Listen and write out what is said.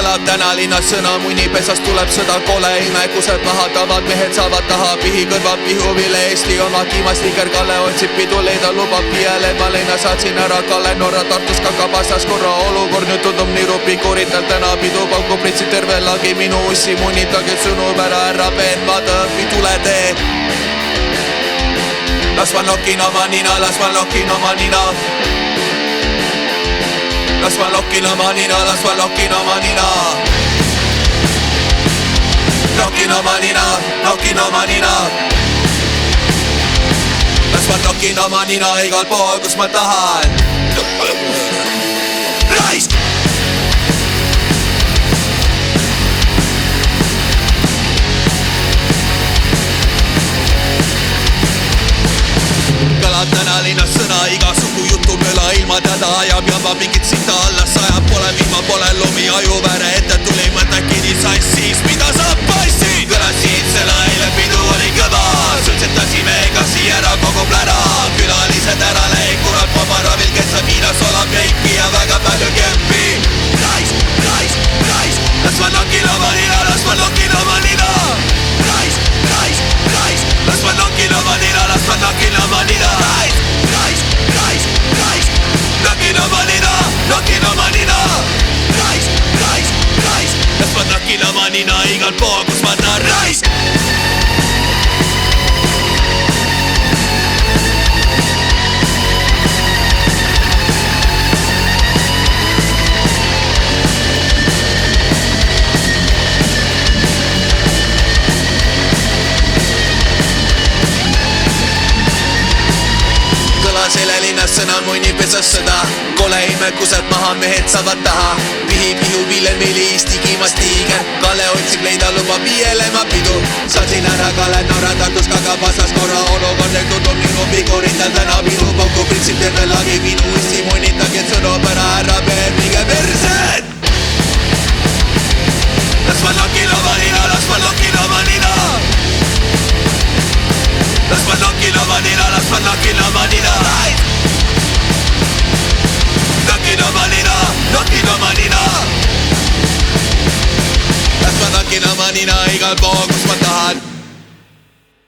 kõlab täna linnas sõna, munipesast tuleb sõda, kole imekused mahatavad, mehed saavad taha, pihi kõrvad pihuvile, Eesti oma kiimastiiger Kalle otsib pidu leida, lubab piiele, ma leina saatsin ära Kalle Norra Tartus kakab vastas korra, olukord nüüd tundub nii rupikuritel, täna pidu pauku pritsid terve lagi, minu ussi munitage sõnum ära, härra Ben, vaata õpi tule tee. Las ma nokin oma nina, las ma nokin oma nina. Las ma nokin oma nina, las ma nokin oma nina. Nokin oma nina, nokin oma nina. Las ma nokin oma nina igal pool, kus ma tahan. Raisk! Täna linnas sõna, igasugu jutumöla ilma täda ajab jamba mingit sinta alla sajab, pole vihma, pole lumi, ajuvääre ette tuli mõttekini sass siis, mida sa passid? Kõlasid selle eile, pidu oli kõva, suitsetasime kasi ära kogu plära, külalised ära läi, kurat Pomaravil, kes on Miinas, olab jäiki ja väga palju kempi. Raisk, raisk, raisk, las ma nokin oma nina, las ma nokin oma nina. Raisk, raisk, raisk, las ma nokin oma nina, las ma nokin oma nina. Nina igal pool, kus ma tahan raisk. Kõlas eile linnas sõna, munipesas sõda, kole imekused maha, mehed saavad taha, pihi pihu viilen meili Eesti kiimastiiger, Kalle otsib leida, lubab viielema pidu, saatsin ära Kalle Norra Tartus kakab vastas korra, olukord ei tundub nii rupikuritel, täna pidu pauku pritsid terve lagi, minu ussi munitage sõnum ära, härra Ben, minge persed! Las ma nokin oma nina, las ma nokin oma nina. Las ma nokin oma nina, las ma nokin oma nina. Nokin oma nina, nokin oma nina. Las ma nokin oma nina igal pool, kus ma tahan.